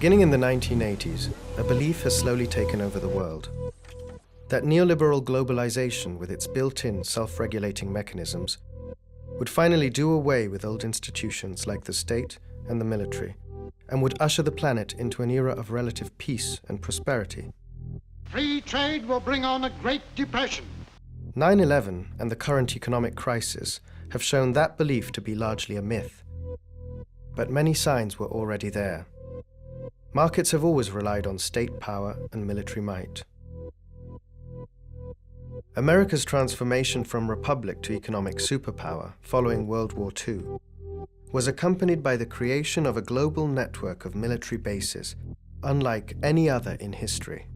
Beginning in the 1980s, a belief has slowly taken over the world. That neoliberal globalization, with its built-in self-regulating mechanisms, would finally do away with old institutions like the state and the military, and would usher the planet into an era of relative peace and prosperity. Free trade will bring on a Great Depression. 9/11 and the current economic crisis have shown that belief to be largely a myth. But many signs were already there. Markets have always relied on state power and military might. America's transformation from republic to economic superpower following World War II was accompanied by the creation of a global network of military bases, unlike any other in history.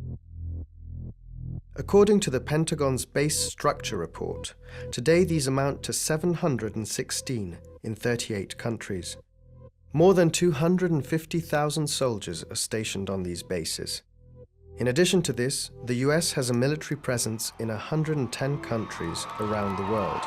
According to the Pentagon's Base Structure Report, today these amount to 716 in 38 countries. More than 250,000 soldiers are stationed on these bases. In addition to this, the US has a military presence in 110 countries around the world.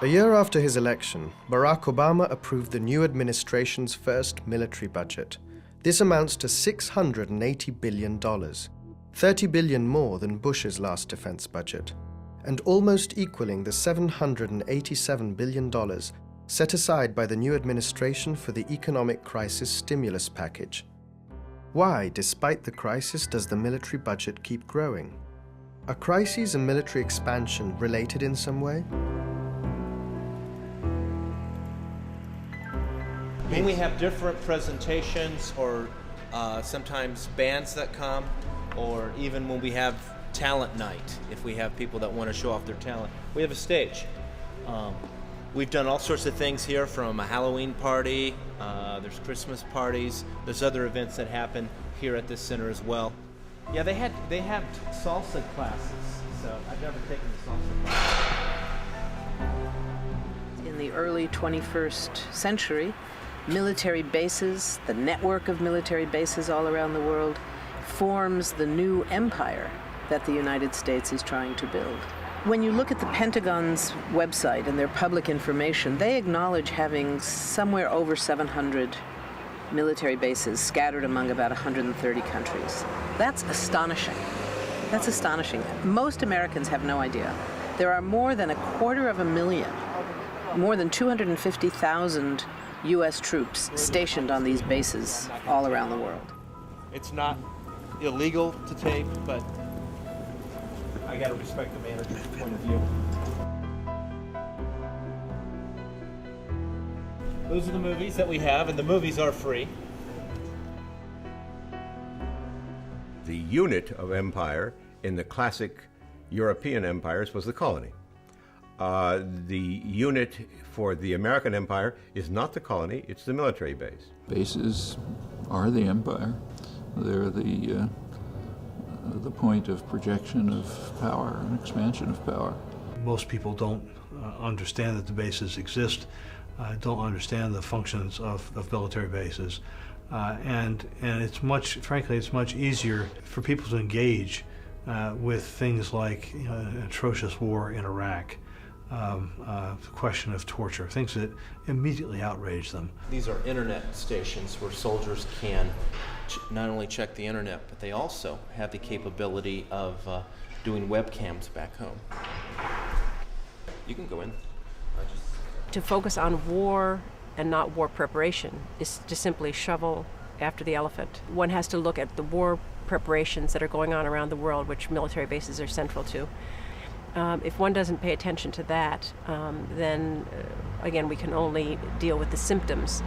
A year after his election, Barack Obama approved the new administration's first military budget. This amounts to $680 billion, $30 billion more than Bush's last defense budget, and almost equaling the $787 billion set aside by the new administration for the economic crisis stimulus package. Why, despite the crisis, does the military budget keep growing? Are crises and military expansion related in some way? When we have different presentations or sometimes bands that come, or even when we have talent night, if we have people that want to show off their talent, we have a stage. We've done all sorts of things here, from a Halloween party, there's Christmas parties, there's other events that happen here at this center as well. Yeah, they have salsa classes, so I've never taken the salsa class. In the early 21st century, military bases, the network of military bases all around the world, forms the new empire that the United States is trying to build. When you look at the Pentagon's website and their public information, they acknowledge having somewhere over 700 military bases scattered among about 130 countries. That's astonishing. That's astonishing. Most Americans have no idea. There are more than 250,000, more than 250,000 U.S. troops stationed on these bases all around the world. It's not illegal to tape, but I gotta respect the manager's point of view. Those are the movies that we have, and the movies are free. The unit of empire in the classic European empires was the colony. The unit for the American empire is not the colony, it's the military base. Bases are the empire. They're the point of projection of power and expansion of power. Most people don't understand that the bases exist, don't understand the functions of military bases, and it's frankly, it's much easier for people to engage with things like an atrocious war in Iraq, the question of torture, things that immediately outrage them. These are internet stations where soldiers can not only check the internet, but they also have the capability of doing webcams back home. You can go in. To focus on war and not war preparation is to simply shovel after the elephant. One has to look at the war preparations that are going on around the world, which military bases are central to. If one doesn't pay attention to that, then again, we can only deal with the symptoms,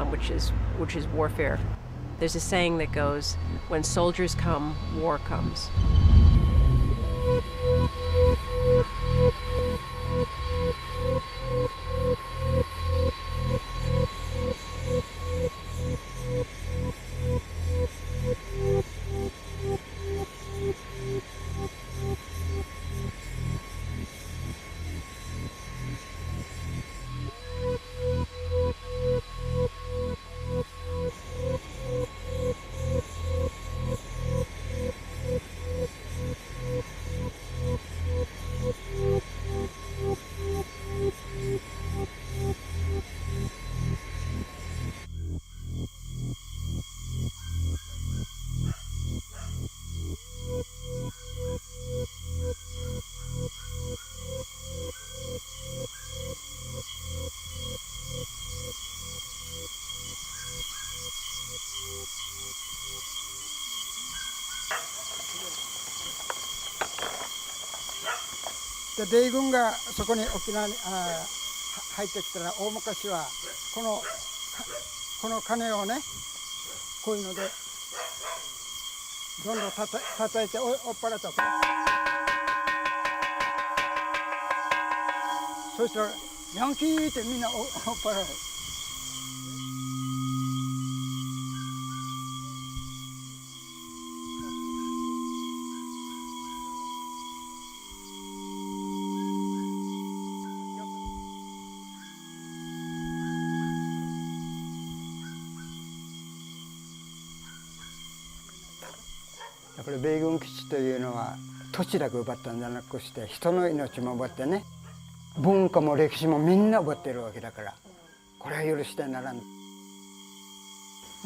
which is warfare. There's a saying that goes, when soldiers come, war comes. で米軍がそこに沖縄に入ってきたら大昔はこの鐘をねこういうのでどんどん叩いて追っ払った。そしたらヤンキーってみんな追っ払う。これ米軍基地というのは土地だけ奪ったんじゃなくして人の命も奪ってね文化も歴史もみんな奪ってるわけだからこれは許してならん。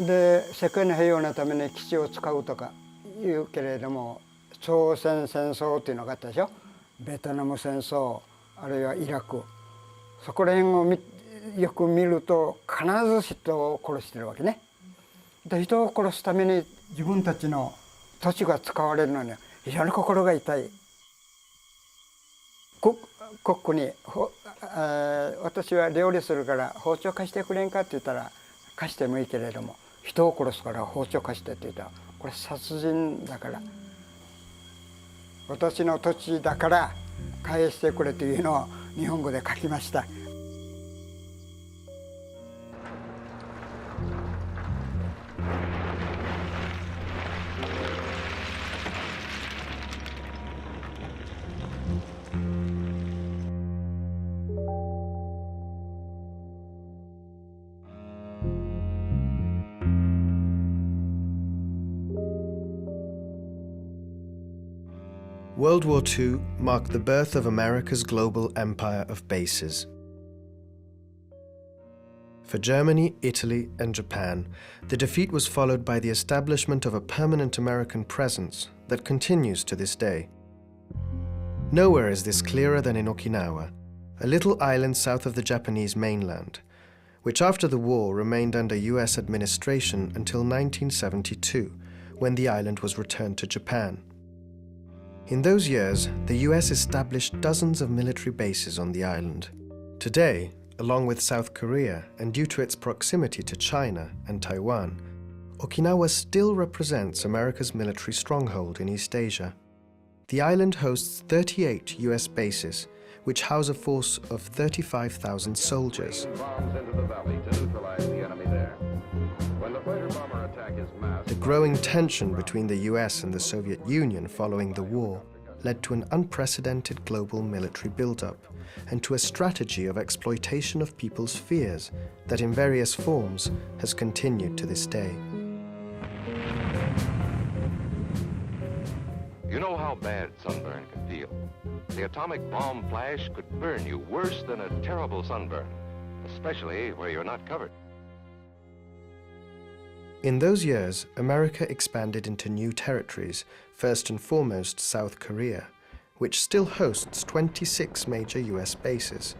で世界の平和のために基地を使うとか言うけれども朝鮮戦争っていうのがあったでしょ。ベトナム戦争あるいはイラクそこら辺をよく見ると必ず人を殺してるわけね。で人を殺すために自分たちの土地が使われるのに非常に心が痛い。コックに私は料理するから包丁貸してくれんかって言ったら貸してもいいけれども人を殺すから包丁貸してって言ったらこれ殺人だから私の土地だから返してくれというのを日本語で書きました。World War II marked the birth of America's global empire of bases. For Germany, Italy, and Japan, the defeat was followed by the establishment of a permanent American presence that continues to this day. Nowhere is this clearer than in Okinawa, a little island south of the Japanese mainland, which after the war remained under US administration until 1972, when the island was returned to Japan. In those years, the US established dozens of military bases on the island. Today, along with South Korea and due to its proximity to China and Taiwan, Okinawa still represents America's military stronghold in East Asia. The island hosts 38 US bases, which house a force of 35,000 soldiers. The growing tension between the US and the Soviet Union following the war led to an unprecedented global military buildup and to a strategy of exploitation of people's fears that in various forms has continued to this day. You know how bad sunburn can feel. The atomic bomb flash could burn you worse than a terrible sunburn, especially where you're not covered. In those years, America expanded into new territories, first and foremost South Korea, which still hosts 26 major US bases.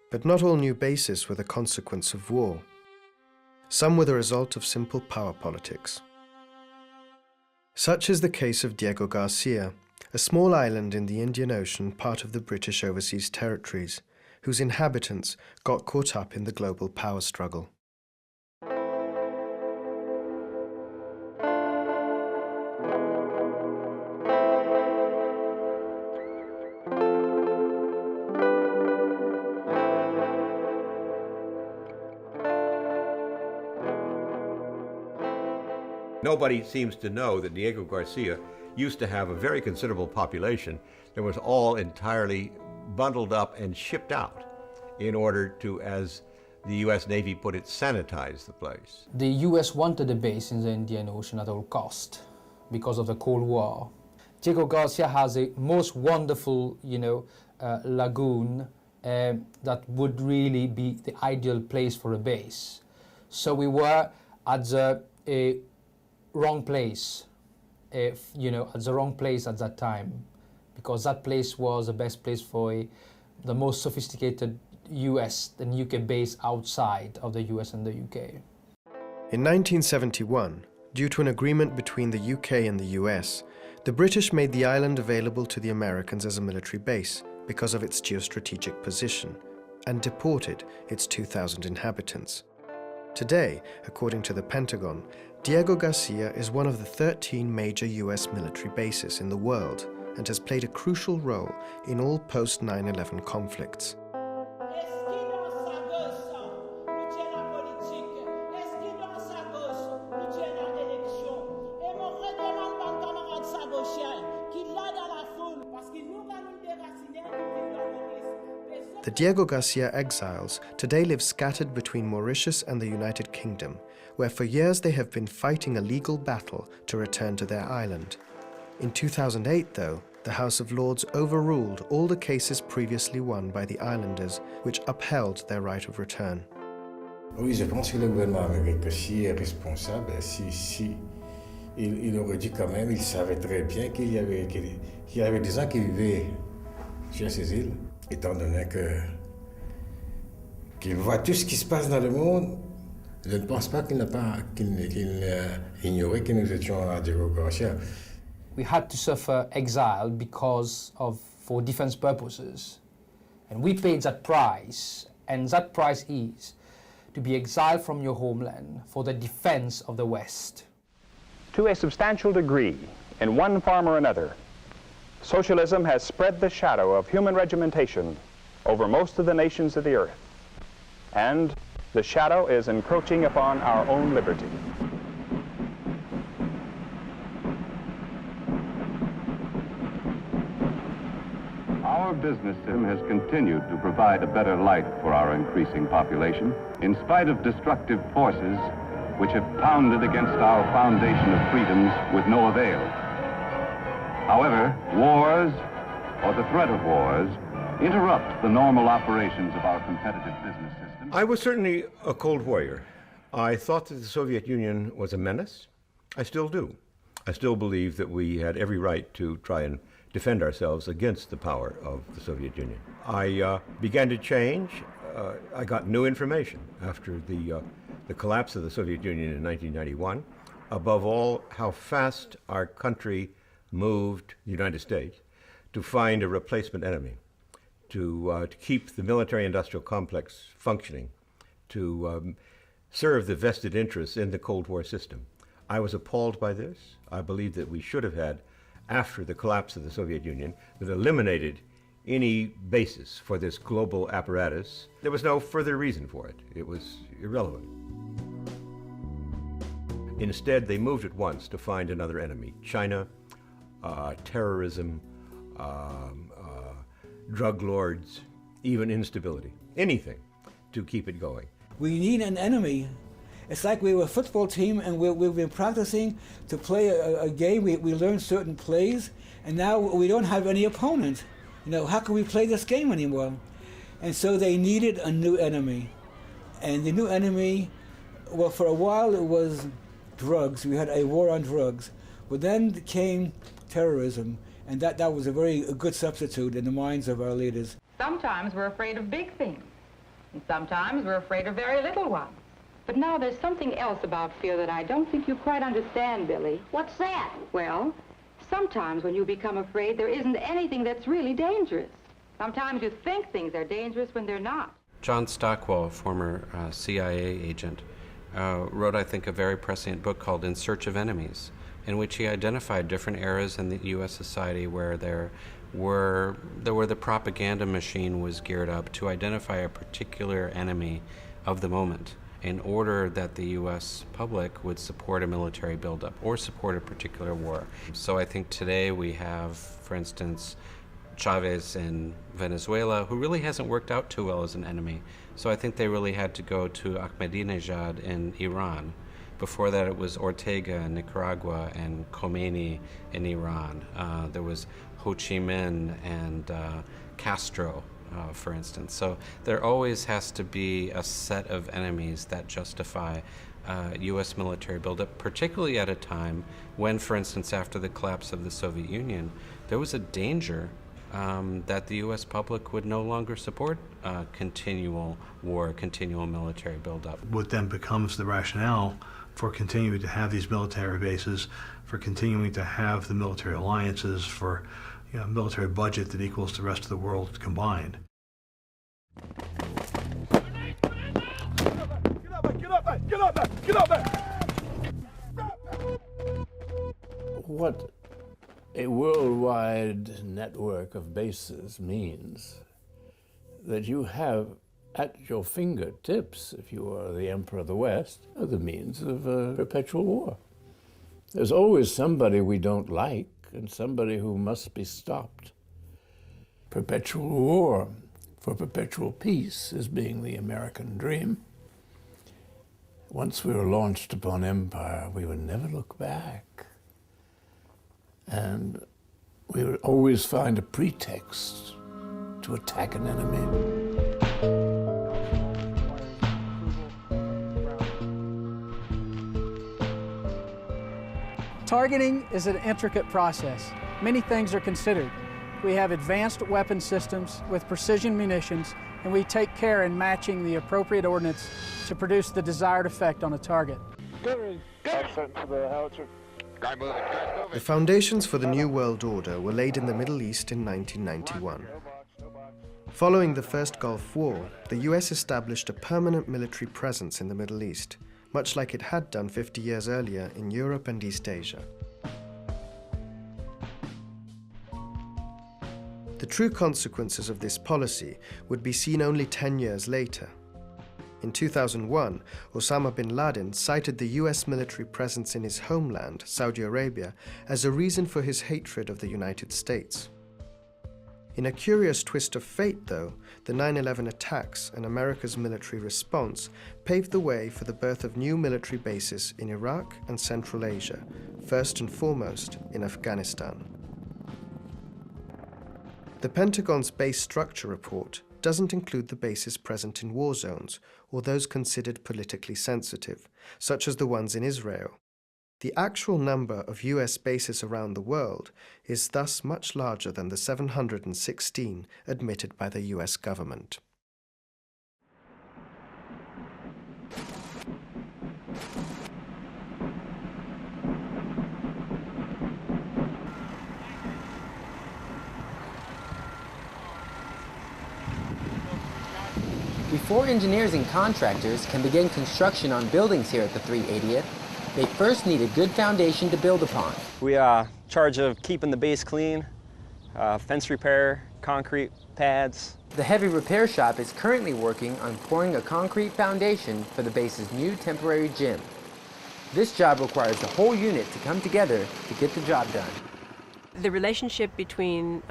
But not all new bases were the consequence of war. Some were the result of simple power politics. Such is the case of Diego Garcia, a small island in the Indian Ocean, part of the British Overseas Territories, whose inhabitants got caught up in the global power struggle. Nobody seems to know that Diego Garcia used to have a very considerable population that was all entirely bundled up and shipped out in order to, as the US Navy put it, sanitize the place. The US wanted a base in the Indian Ocean at all cost because of the Cold War. Diego Garcia has a most wonderful, lagoon that would really be the ideal place for a base. So we were at the wrong place, at the wrong place at that time, because that place was the best place for the most sophisticated US and UK base outside of the US and the UK. In 1971, due to an agreement between the UK and the US, The British made the island available to the Americans as a military base because of its geostrategic position, and deported its 2,000 inhabitants. Today, according to the Pentagon, Diego Garcia is one of the 13 major US military bases in the world and has played a crucial role in all post-9/11 conflicts. The Diego Garcia exiles today live scattered between Mauritius and the United Kingdom, where for years they have been fighting a legal battle to return to their island. In 2008, though, the House of Lords overruled all the cases previously won by the islanders, which upheld their right of return. Oui, je pense que le gouvernement américain, s'il est responsable, il aurait dit quand même, il savait très bien qu'il y avait des gens qui vivaient sur ces îles, étant donné qu'il voit tout ce qui se passe dans le monde. Je ne pense pas qu'il n'a ignoré que nous étions à Diego Garcia. We had to suffer exile for defense purposes. And we paid that price, and that price is to be exiled from your homeland for the defense of the West. To a substantial degree, in one form or another, socialism has spread the shadow of human regimentation over most of the nations of the earth. And the shadow is encroaching upon our own liberty. Our business system has continued to provide a better life for our increasing population, in spite of destructive forces which have pounded against our foundation of freedoms with no avail. However, wars, or the threat of wars, interrupt the normal operations of our competitive business system. I was certainly a Cold Warrior. I thought that the Soviet Union was a menace. I still do. I still believe that we had every right to try and defend ourselves against the power of the Soviet Union. I began to change. I got new information after the collapse of the Soviet Union in 1991. Above all, how fast our country moved, the United States, to find a replacement enemy, to keep the military-industrial complex functioning, to serve the vested interests in the Cold War system. I was appalled by this. I believe that we should have had, after the collapse of the Soviet Union, that eliminated any basis for this global apparatus. There was no further reason for it. It was irrelevant. Instead, they moved at once to find another enemy: China, terrorism, drug lords, even instability, anything to keep it going. We need an enemy. It's like we were a football team and we've been practicing to play a game. We learned certain plays, and now we don't have any opponent. You know, how can we play this game anymore? And so they needed a new enemy. And the new enemy, well, for a while it was drugs. We had a war on drugs. But then came terrorism, and that was a very good substitute in the minds of our leaders. Sometimes we're afraid of big things, and sometimes we're afraid of very little ones. But now there's something else about fear that I don't think you quite understand, Billy. What's that? Well, sometimes when you become afraid, there isn't anything that's really dangerous. Sometimes you think things are dangerous when they're not. John Stockwell, former CIA agent, wrote, I think, a very prescient book called In Search of Enemies, in which he identified different eras in the U.S. society where the propaganda machine was geared up to identify a particular enemy of the moment, in order that the U.S. public would support a military buildup or support a particular war. So I think today we have, for instance, Chavez in Venezuela, who really hasn't worked out too well as an enemy. So I think they really had to go to Ahmadinejad in Iran. Before that, it was Ortega in Nicaragua and Khomeini in Iran. There was Ho Chi Minh and Castro, for instance. So there always has to be a set of enemies that justify U.S. military buildup, particularly at a time when, for instance, after the collapse of the Soviet Union, there was a danger that the U.S. public would no longer support continual war, continual military buildup. What then becomes the rationale for continuing to have these military bases, for continuing to have the military alliances, for a military budget that equals the rest of the world combined. What a worldwide network of bases means that you have at your fingertips, if you are the Emperor of the West, the means of perpetual war. There's always somebody we don't like and somebody who must be stopped. Perpetual war for perpetual peace is being the American dream. Once we were launched upon empire, we would never look back. And we would always find a pretext to attack an enemy. Targeting is an intricate process. Many things are considered. We have advanced weapon systems with precision munitions, and we take care in matching the appropriate ordnance to produce the desired effect on a target. The foundations for the New World Order were laid in the Middle East in 1991. Following the First Gulf War, the US established a permanent military presence in the Middle East, much like it had done 50 years earlier in Europe and East Asia. The true consequences of this policy would be seen only 10 years later. In 2001, Osama bin Laden cited the US military presence in his homeland, Saudi Arabia, as a reason for his hatred of the United States. In a curious twist of fate, though, the 9/11 attacks and America's military response paved the way for the birth of new military bases in Iraq and Central Asia, first and foremost in Afghanistan. The Pentagon's base structure report doesn't include the bases present in war zones or those considered politically sensitive, such as the ones in Israel. The actual number of US bases around the world is thus much larger than the 716 admitted by the US government. Before engineers and contractors can begin construction on buildings here at the 380th, they first need a good foundation to build upon. We are in charge of keeping the base clean, fence repair, concrete pads. The heavy repair shop is currently working on pouring a concrete foundation for the base's new temporary gym. This job requires the whole unit to come together to get the job done. The relationship between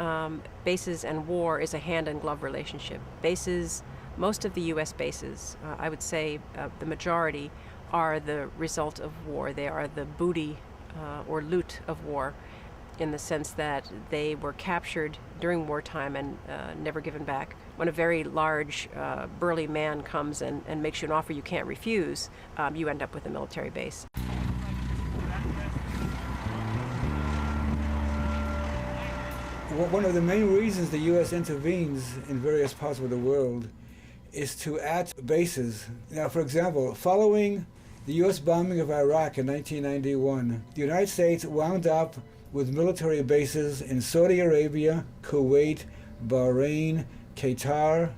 bases and war is a hand-in-glove relationship. Bases, most of the U.S. bases, I would say the majority, are the result of war. They are the booty or loot of war, in the sense that they were captured during wartime and never given back. When a very large, burly man comes and makes you an offer you can't refuse, you end up with a military base. One of the main reasons the U.S. intervenes in various parts of the world is to add bases. Now, for example, following the U.S. bombing of Iraq in 1991, the United States wound up with military bases in Saudi Arabia, Kuwait, Bahrain, Qatar,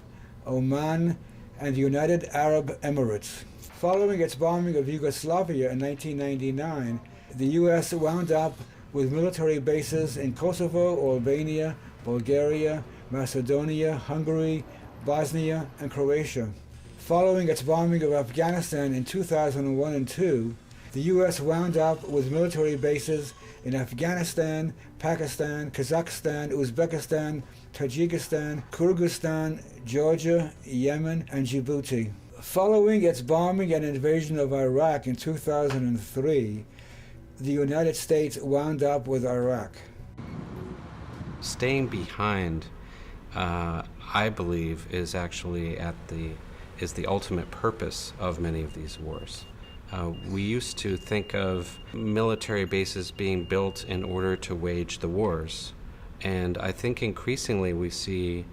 Oman, and the United Arab Emirates. Following its bombing of Yugoslavia in 1999, the U.S. wound up with military bases in Kosovo, Albania, Bulgaria, Macedonia, Hungary, Bosnia, and Croatia. Following its bombing of Afghanistan in 2001 and 2002, the U.S. wound up with military bases in Afghanistan, Pakistan, Kazakhstan, Uzbekistan, Tajikistan, Kyrgyzstan, Georgia, Yemen, and Djibouti. Following its bombing and invasion of Iraq in 2003, the United States wound up with Iraq. Staying behind, I believe, is actually is the ultimate purpose of many of these wars. We used to think of military bases being built in order to wage the wars, and I think increasingly we see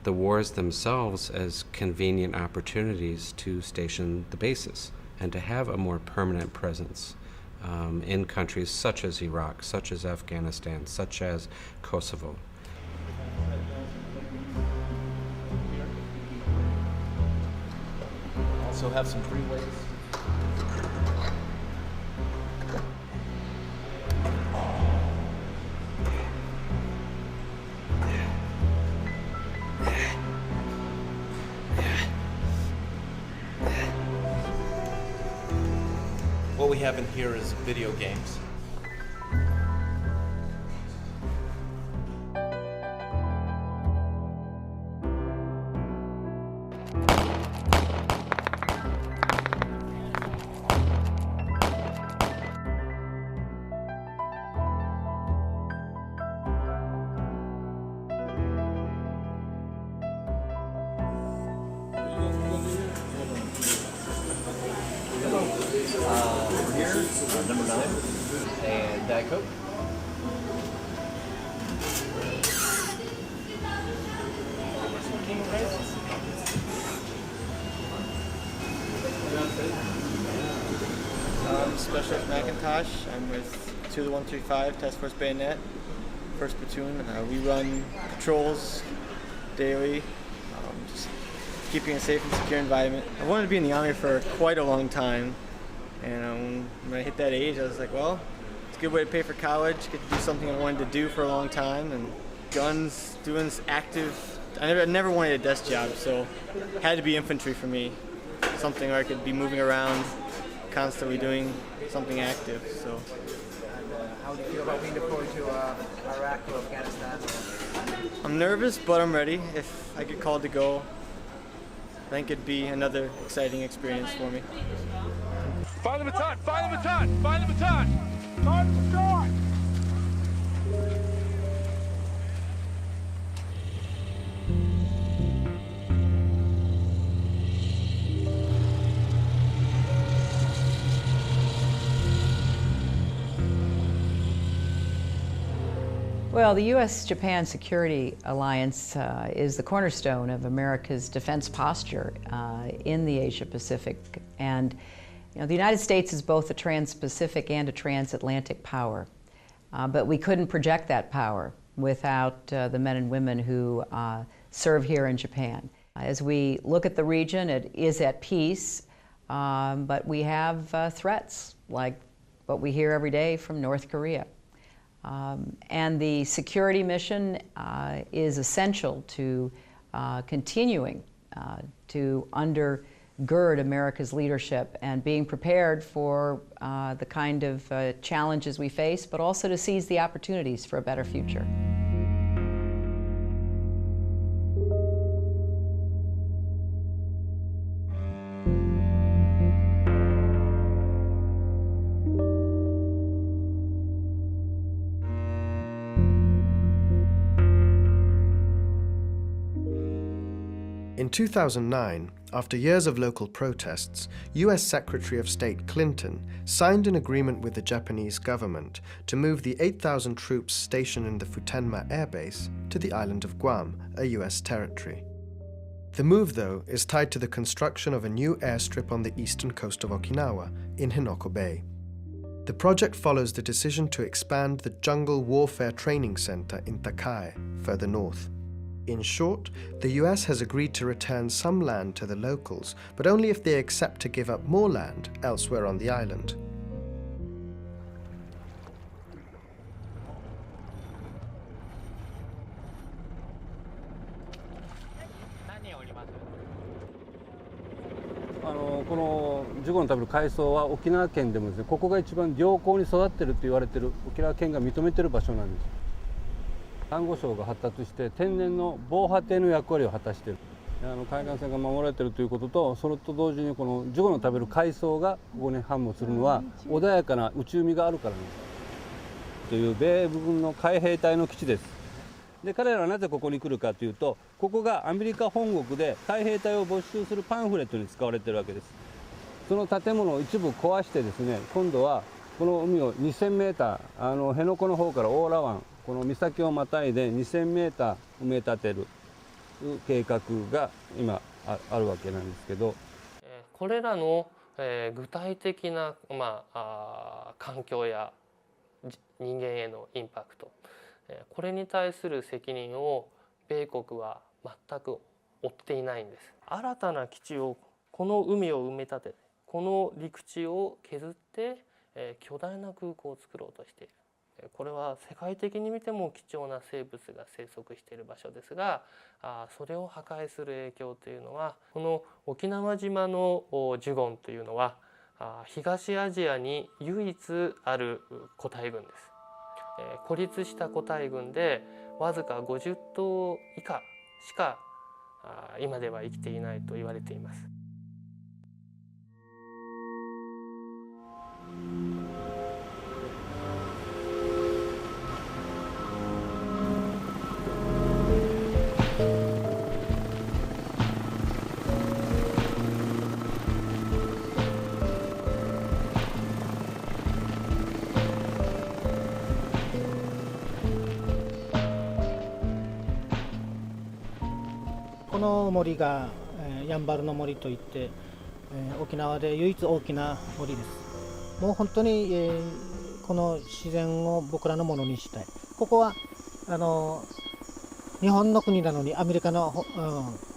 the wars themselves as convenient opportunities to station the bases. and to have a more permanent presence in countries such as Iraq, such as Afghanistan, such as Kosovo. Also have some freeways. What we have in here is video games. Number 9 and Diet Coke. Specialist McIntosh. I'm with 2-135 Task Force Bayonet, 1st Platoon. We run patrols daily, just keeping a safe and secure environment. I wanted to be in the Army for quite a long time. And when I hit that age, I was like, well, it's a good way to pay for college, get to do something I wanted to do for a long time, and guns, doing this active, I never wanted a desk job, so it had to be infantry for me, something where I could be moving around, constantly doing something active. So. How do you feel about being deployed to Iraq or Afghanistan? I'm nervous, but I'm ready. If I get called to go, I think it'd be another exciting experience for me. Find the baton! Find the baton! Find the baton! Time to start! Well, the U.S.-Japan Security Alliance is the cornerstone of America's defense posture in the Asia-Pacific. And the United States is both a trans-Pacific and a transatlantic power. But we couldn't project that power without the men and women who serve here in Japan. As we look at the region, it is at peace, but we have threats like what we hear every day from North Korea. And the security mission is essential to continuing to undergird America's leadership and being prepared for the kind of challenges we face, but also to seize the opportunities for a better future. In 2009, after years of local protests, US Secretary of State Clinton signed an agreement with the Japanese government to move the 8,000 troops stationed in the Futenma Air Base to the island of Guam, a US territory. The move, though, is tied to the construction of a new airstrip on the eastern coast of Okinawa, in Henoko Bay. The project follows the decision to expand the Jungle Warfare Training Center in Takai, further north. In short, the US has agreed to return some land to the locals, but only if they accept to give up more land elsewhere on the island.このジュゴの食べる海藻は沖縄県でもですね、ここが一番良好に育っていると言われている沖縄県が認めている場所なんです。サンゴ礁が発達して天然の防波堤の役割を果たしている。海岸線が守られているということと、それと同時にこのジュゴの食べる海藻がここに繁茂するのは穏やかな内海があるからなんです。という米軍の海兵隊の基地です。で彼らはなぜここに来るかというと、ここがアメリカ本国で海兵隊を没収するパンフレットに使われているわけです。その建物を一部壊してですね、今度はこの海を2000メーター、辺野古の方から大良湾、この岬をまたいで2000メーター埋め立てる計画が今あるわけなんですけど、これらの具体的な、環境や人間へのインパクト、これに対する責任を米国は全く負っていないんです。新たな基地を、この海を埋め立て、この陸地を削って、巨大な空港を作ろうとしている。これは世界的に見ても貴重な生物が生息している場所ですが、それを破壊する影響というのは、この沖縄島のジュゴンというのは東アジアに唯一ある個体群です。孤立した個体群でわずか50頭以下しか今では生きていないと言われています。この森がやんばるの森といって、沖縄で唯一大きな森です。もう本当に、この自然を僕らのものにしたい。ここは日本の国なのにアメリカの、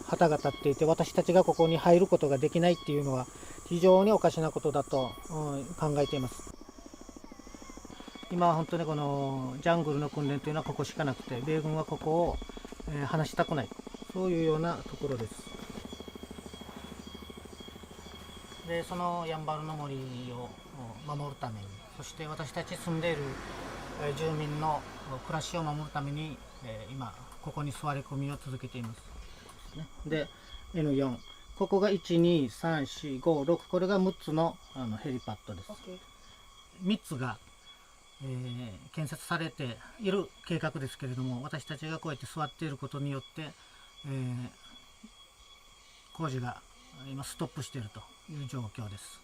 旗が立っていて、私たちがここに入ることができないっていうのは非常におかしなことだと、考えています。今は本当にこのジャングルの訓練というのはここしかなくて、米軍はここを、離したくない、そういうようなところです。で、そのやんばるの森を守るために、そして私たち住んでいる住民の暮らしを守るために、今ここに座り込みを続けています。で、N4、ここが1、2、3、4、5、6、これが6つのヘリパッドです。3つが建設されている計画ですけれども、私たちがこうやって座っていることによって、工事が今ストップしているという状況です。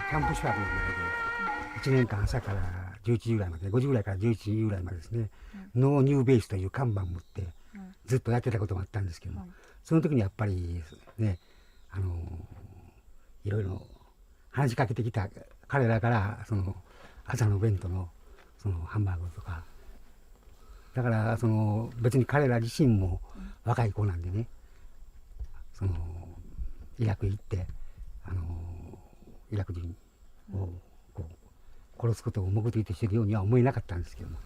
キャンプ宿泊の前で1年間朝から11時ぐらいまで、5時ぐらいから11時ぐらいまでですね、ノーニューベースという看板を持ってずっとやってたこともあったんですけども、その時にやっぱりね、いろいろ話しかけてきた彼らから、その朝の弁当のそのハンバーグとか、だからその別に彼ら自身も若い子なんでね、そのイラク行ってイラク人をこう殺すことを目的としているようには思えなかったんですけども、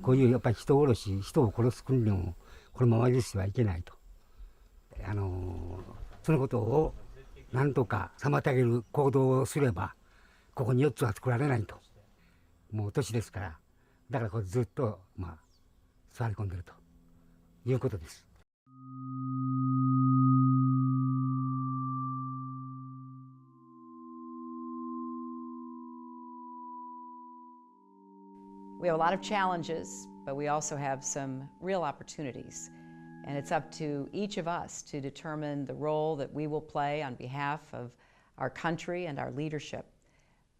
こういうやっぱり人殺し、人を殺す訓練をこのままでしてはいけないと、そのことをなんとか妨げる行動をすればここに4つは作られないと、もう年ですから、だからこれずっと座り込んでるということです。We have a lot of challenges, but we also have some real opportunities. And it's up to each of us to determine the role that we will play on behalf of our country and our leadership.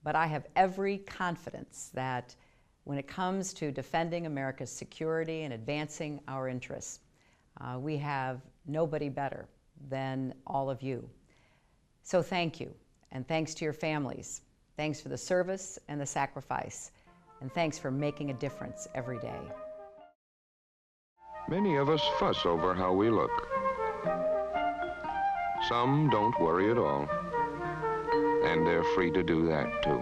But I have every confidence that when it comes to defending America's security and advancing our interests, we have nobody better than all of you. So thank you, and thanks to your families. Thanks for the service and the sacrifice. And thanks for making a difference every day. Many of us fuss over how we look. Some don't worry at all. And they're free to do that too.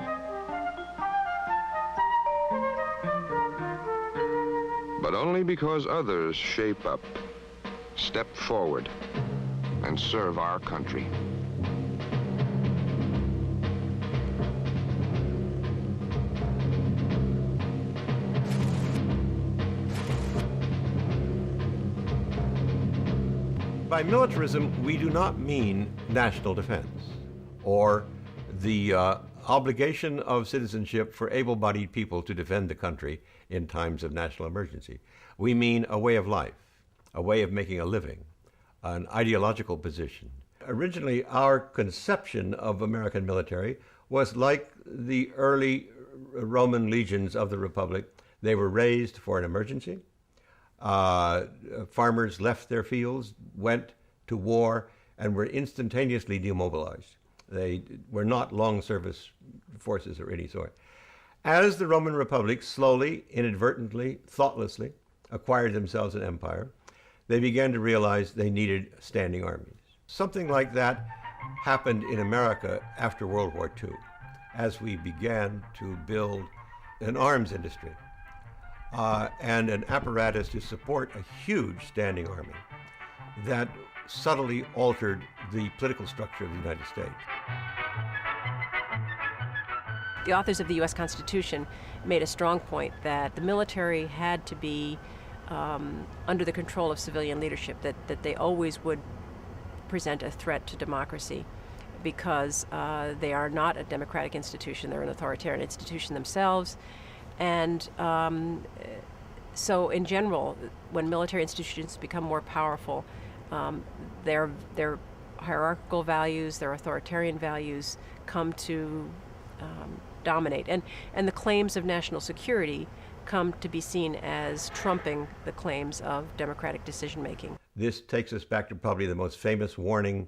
But only because others shape up, step forward, and serve our country. By militarism, we do not mean national defense or the obligation of citizenship for able-bodied people to defend the country in times of national emergency. We mean a way of life, a way of making a living, an ideological position. Originally, our conception of American military was like the early Roman legions of the Republic. They were raised for an emergency. Farmers left their fields, went to war, and were instantaneously demobilized. They were not long service forces of any sort. As the Roman Republic slowly, inadvertently, thoughtlessly acquired themselves an empire, they began to realize they needed standing armies. Something like that happened in America after World War II, as we began to build an arms industry and an apparatus to support a huge standing army that subtly altered the political structure of the United States. The authors of the U.S. Constitution made a strong point that the military had to be under the control of civilian leadership, that they always would present a threat to democracy because they are not a democratic institution, they're an authoritarian institution themselves. And so in general, when military institutions become more powerful, their hierarchical values, their authoritarian values come to dominate. And the claims of national security come to be seen as trumping the claims of democratic decision-making. This takes us back to probably the most famous warning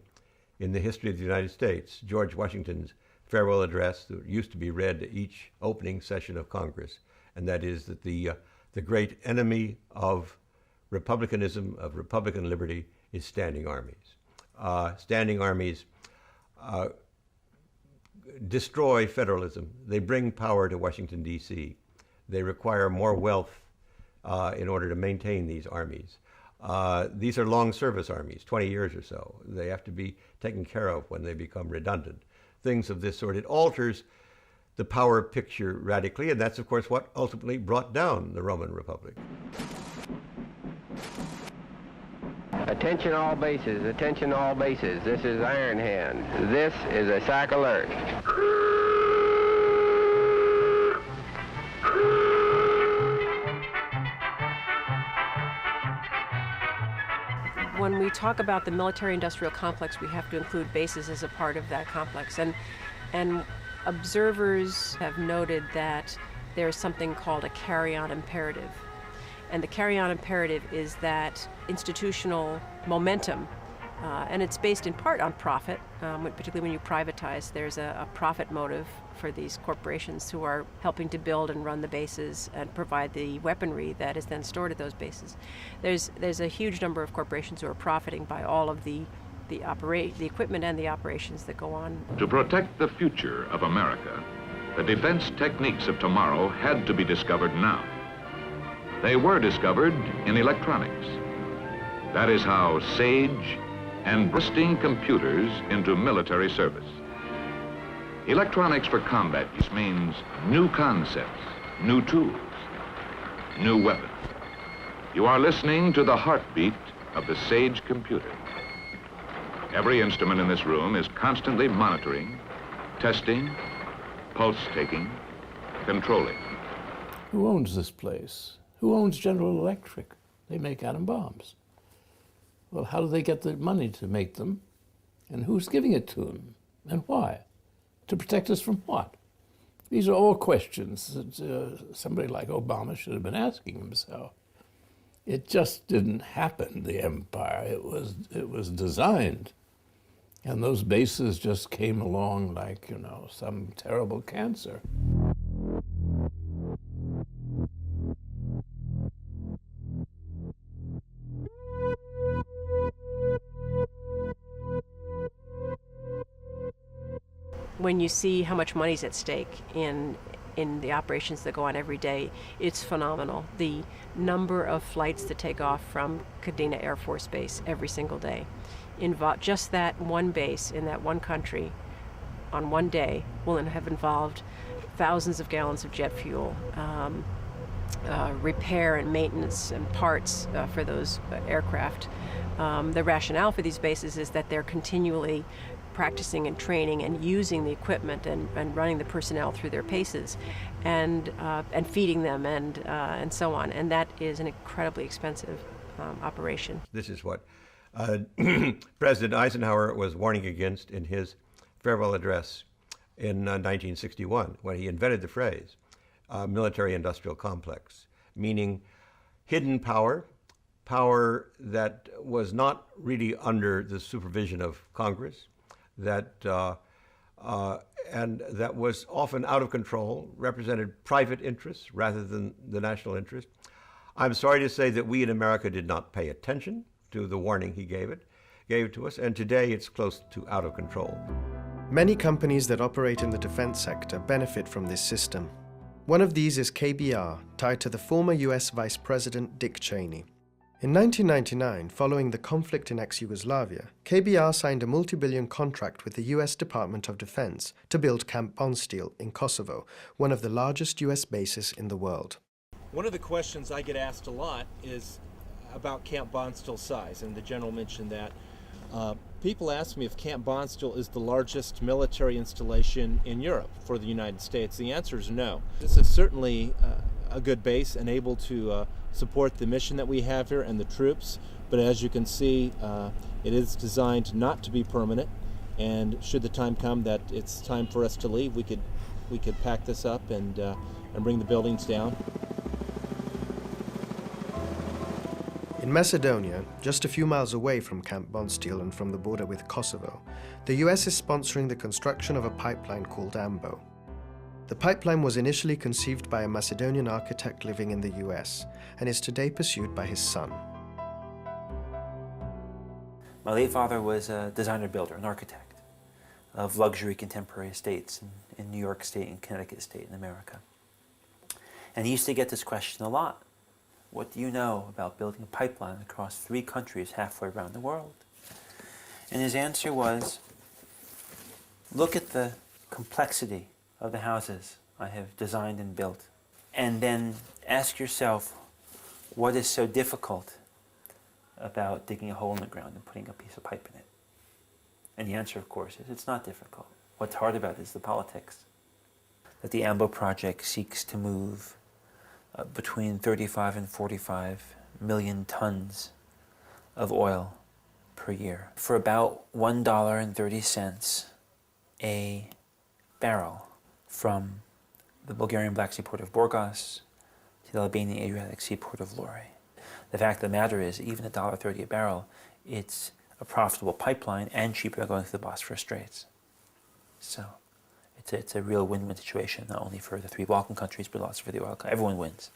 in the history of the United States, George Washington's farewell address that used to be read at each opening session of Congress, and that is that the great enemy of republicanism, of Republican liberty, is standing armies. Standing armies destroy federalism. They bring power to Washington, D.C. They require more wealth in order to maintain these armies. These are long service armies, 20 years or so. They have to be taken care of when they become redundant. Things of this sort. It alters the power picture radically, and that's, of course, what ultimately brought down the Roman Republic. Attention all bases, attention all bases. This is Iron Hand. This is a SAC alert. When we talk about the military-industrial complex, we have to include bases as a part of that complex. And observers have noted that there's something called a carry-on imperative. And the carry-on imperative is that institutional momentum, and it's based in part on profit, particularly when you privatize. There's a profit motive for these corporations who are helping to build and run the bases and provide the weaponry that is then stored at those bases. There's a huge number of corporations who are profiting by all of the equipment and the operations that go on. To protect the future of America, the defense techniques of tomorrow had to be discovered now. They were discovered in electronics. That is how SAGE and bursting computers into military service. Electronics for combat use means new concepts, new tools, new weapons. You are listening to the heartbeat of the SAGE computer. Every instrument in this room is constantly monitoring, testing, pulse-taking, controlling. Who owns this place? Who owns General Electric? They make atom bombs. Well, how do they get the money to make them? And who's giving it to them? And why? To protect us from what? These are all questions that somebody like Obama should have been asking himself. It just didn't happen, the empire. It was designed. And those bases just came along like, you know, some terrible cancer. When you see how much money's at stake in the operations that go on every day, it's phenomenal. The number of flights that take off from Kadena Air Force Base every single day. Just that one base in that one country on one day will have involved thousands of gallons of jet fuel, repair and maintenance and parts for those aircraft. The rationale for these bases is that they're continually practicing and training and using the equipment and running the personnel through their paces and feeding them and so on. And that is an incredibly expensive operation. This is what President Eisenhower was warning against in his farewell address in 1961 when he invented the phrase military-industrial complex, meaning hidden power, power that was not really under the supervision of Congress, and that was often out of control, represented private interests rather than the national interest. I'm sorry to say that we in America did not pay attention to the warning he gave to us, and today it's close to out of control. Many companies that operate in the defense sector benefit from this system. One of these is KBR, tied to the former US Vice President Dick Cheney. In 1999, following the conflict in ex-Yugoslavia, KBR signed a multi-billion contract with the US Department of Defense to build Camp Bondsteel in Kosovo, one of the largest US bases in the world. One of the questions I get asked a lot is about Camp Bondsteel's size, and the general mentioned that. People ask me if Camp Bondsteel is the largest military installation in Europe for the United States. The answer is no. This is certainly a good base and able to support the mission that we have here and the troops, but as you can see, it is designed not to be permanent, and should the time come that it's time for us to leave, we could pack this up and bring the buildings down. In Macedonia, just a few miles away from Camp Bondsteel and from the border with Kosovo, the US is sponsoring the construction of a pipeline called AMBO. The pipeline was initially conceived by a Macedonian architect living in the US and is today pursued by his son. My late father was a designer-builder, an architect of luxury contemporary estates in New York State and Connecticut State in America. And he used to get this question a lot. What do you know about building a pipeline across 3 countries halfway around the world? And his answer was, look at the complexity of the houses I have designed and built, and then ask yourself, what is so difficult about digging a hole in the ground and putting a piece of pipe in it? And the answer, of course, is it's not difficult. What's hard about it is the politics. That the AMBO project seeks to move between 35 and 45 million tons of oil per year for about $1.30 a barrel from the Bulgarian Black Sea port of Burgas to the Albanian Adriatic Sea port of Lori. The fact of the matter is, even at $1.30 a barrel, it's a profitable pipeline and cheaper than going through the Bosphorus Straits. So it's a real win-win situation, not only for the 3 Balkan countries, but also for the oil companies. Everyone wins.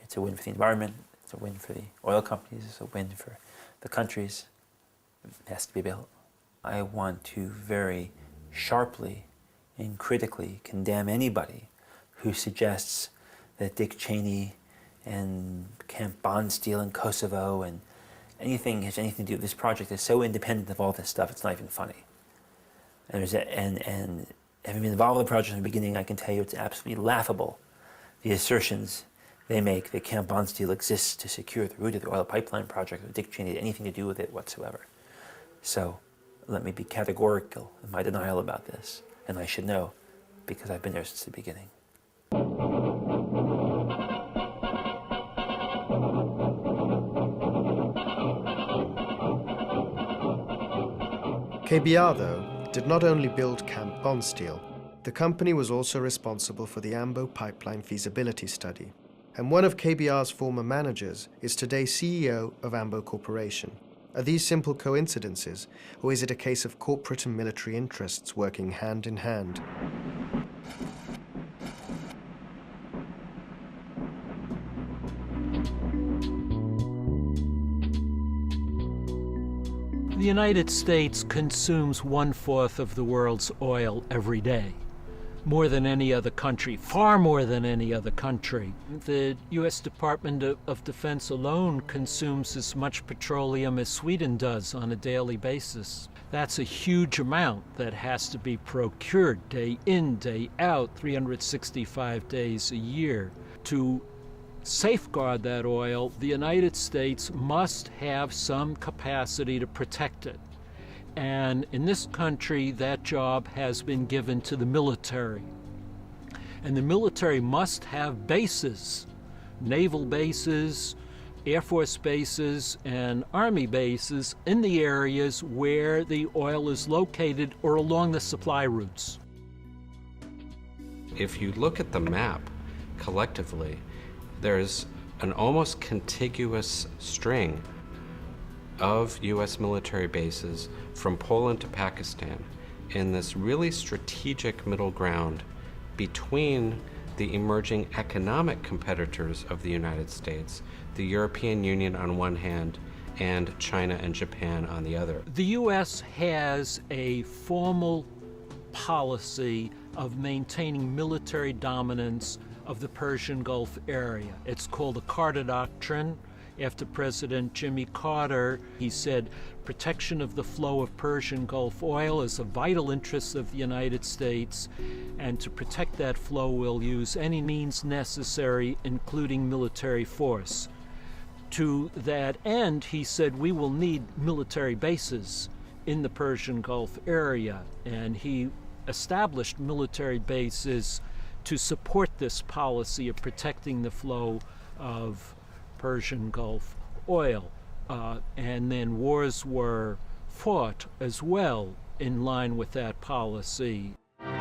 It's a win for the environment, it's a win for the oil companies, it's a win for the countries. It has to be built. I want to very sharply and critically condemn anybody who suggests that Dick Cheney and Camp Bondsteel in Kosovo and anything has anything to do with this project is so independent of all this stuff, it's not even funny. And having been involved in the project from the beginning, I can tell you it's absolutely laughable, the assertions they make that Camp Bondsteel exists to secure the route of the oil pipeline project, or Dick Cheney had anything to do with it whatsoever. So let me be categorical in my denial about this, and I should know, because I've been there since the beginning. KBR, though, did not only build Camp Bondsteel. The company was also responsible for the AMBO pipeline feasibility study. And one of KBR's former managers is today CEO of AMBO Corporation. Are these simple coincidences, or is it a case of corporate and military interests working hand in hand? The United States consumes 1/4 of the world's oil every day. More than any other country, far more than any other country. The U.S. Department of Defense alone consumes as much petroleum as Sweden does on a daily basis. That's a huge amount that has to be procured day in, day out, 365 days a year. To safeguard that oil, the United States must have some capacity to protect it. And in this country, that job has been given to the military. And the military must have bases, naval bases, Air Force bases, and Army bases in the areas where the oil is located or along the supply routes. if you look at the map collectively, there's an almost contiguous string of US military bases from Poland to Pakistan in this really strategic middle ground between the emerging economic competitors of the United States, the European Union on one hand, and China and Japan on the other. The U.S. has a formal policy of maintaining military dominance of the Persian Gulf area. It's called the Carter Doctrine. After President Jimmy Carter, he said, protection of the flow of Persian Gulf oil is a vital interest of the United States, and to protect that flow, we'll use any means necessary, including military force. To that end, he said, we will need military bases in the Persian Gulf area, and he established military bases to support this policy of protecting the flow of Persian Gulf oil. And then wars were fought as well in line with that policy.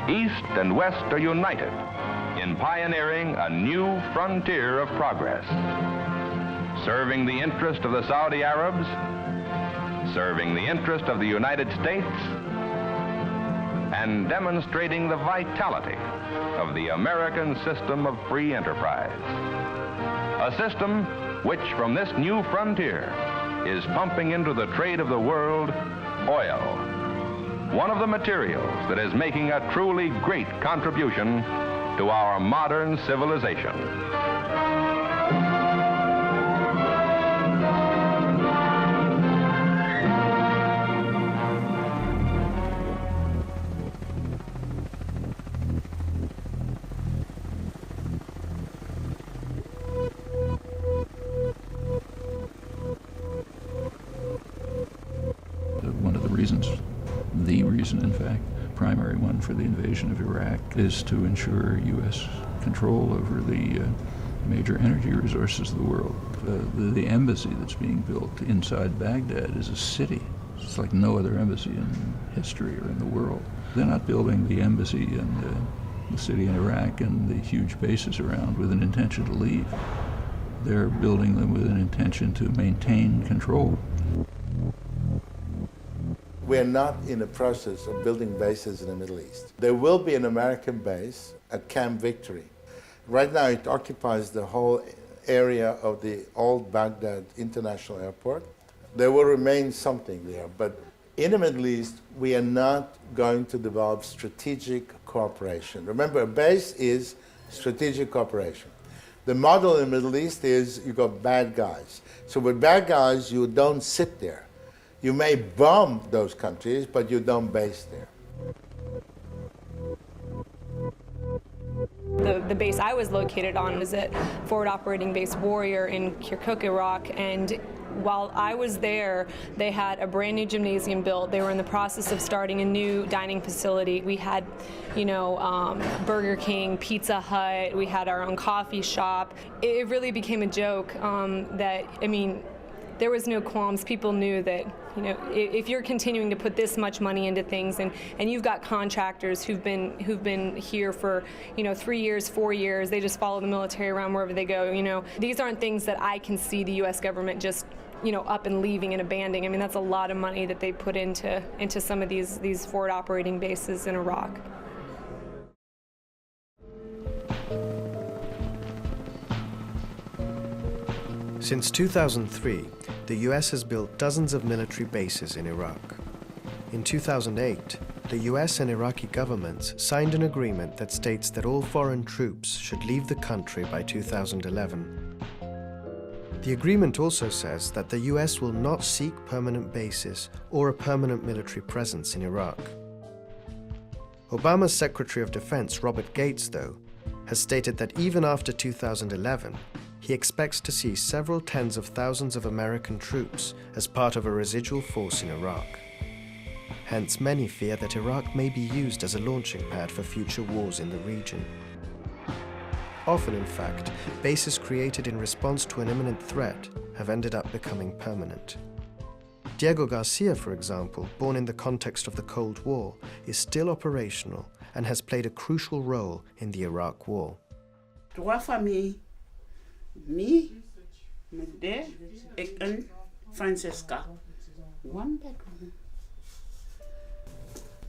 East and West are united in pioneering a new frontier of progress, serving the interest of the Saudi Arabs, serving the interest of the United States, and demonstrating the vitality of the American system of free enterprise. A system which, from this new frontier, is pumping into the trade of the world oil, one of the materials that is making a truly great contribution to our modern civilization. The reason, in fact, primary one for the invasion of Iraq is to ensure U.S. control over the major energy resources of the world. The embassy that's being built inside Baghdad is a city. It's like no other embassy in history or in the world. They're not building the embassy and the city in Iraq and the huge bases around with an intention to leave. They're building them with an intention to maintain control. We're not in the process of building bases in the Middle East. There will be an American base at Camp Victory. Right now it occupies the whole area of the old Baghdad International Airport. There will remain something there, but in the Middle East we are not going to develop strategic cooperation. Remember, a base is strategic cooperation. The model in the Middle East is you got bad guys. So with bad guys you don't sit there. You may bomb those countries, but you don't base there. The base I was located on was at Forward Operating Base Warrior in Kirkuk, Iraq, and while I was there, they had a brand new gymnasium built. They were in the process of starting a new dining facility. We had, Burger King, Pizza Hut, we had our own coffee shop. It really became a joke there was no qualms. People knew that, if you're continuing to put this much money into things and you've got contractors who've been here for, 3 years, 4 years, they just follow the military around wherever they go, these aren't things that I can see the U.S. government just, up and leaving and abandoning. I mean, that's a lot of money that they put into some of these forward operating bases in Iraq. Since 2003, the US has built dozens of military bases in Iraq. In 2008, the US and Iraqi governments signed an agreement that states that all foreign troops should leave the country by 2011. The agreement also says that the US will not seek permanent bases or a permanent military presence in Iraq. Obama's Secretary of Defense, Robert Gates, though, has stated that even after 2011, he expects to see several tens of thousands of American troops as part of a residual force in Iraq. Hence, many fear that Iraq may be used as a launching pad for future wars in the region. Often, in fact, bases created in response to an imminent threat have ended up becoming permanent. Diego Garcia, for example, born in the context of the Cold War, is still operational and has played a crucial role in the Iraq War. 3 familles, me, my dad, and Francesca. 1 bedroom.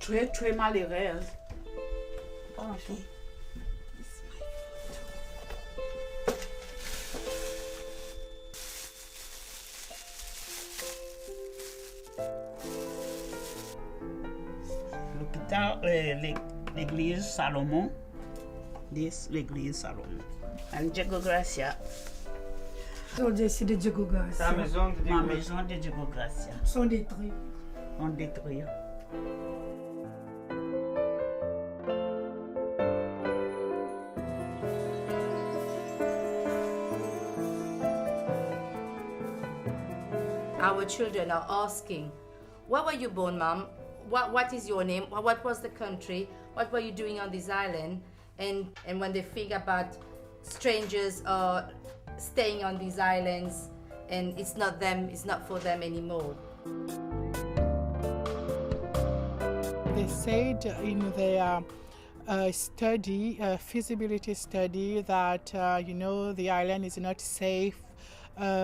Très malheureuse. Okay. L'église Salomon, l'église Salomon. And Diego Garcia. So c'est de Diego Garcia. Ma maison de Diego Garcia. Sont détruits. On détruit. Our children are asking, where were you born, Mom? What is your name? What was the country? What were you doing on this island? And when they think about strangers are staying on these islands and it's not them, it's not for them anymore. They said in their study, feasibility study, that the island is not safe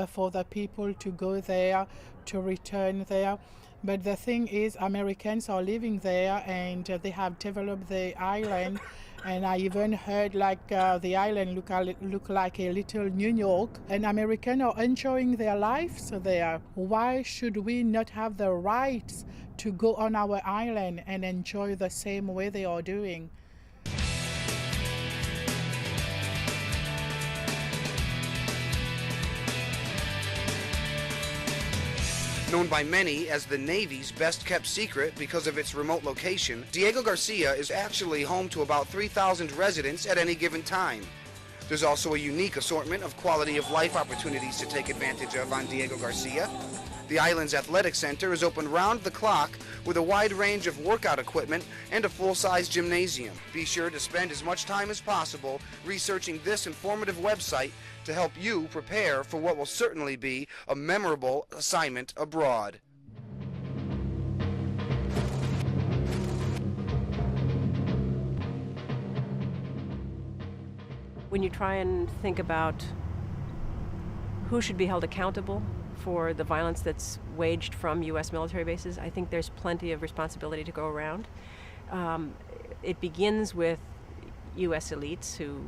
for the people to go there, to return there. But the thing is, Americans are living there and they have developed the island. And I even heard the island look like a little New York. And Americans are enjoying their lives there. Why should we not have the rights to go on our island and enjoy the same way they are doing? Known by many as the Navy's best-kept secret because of its remote location, Diego Garcia is actually home to about 3,000 residents at any given time. There's also a unique assortment of quality-of-life opportunities to take advantage of on Diego Garcia. The island's athletic center is open round the clock with a wide range of workout equipment and a full-size gymnasium. Be sure to spend as much time as possible researching this informative website to help you prepare for what will certainly be a memorable assignment abroad. When you try and think about who should be held accountable for the violence that's waged from U.S. military bases, I think there's plenty of responsibility to go around. It begins with U.S. elites who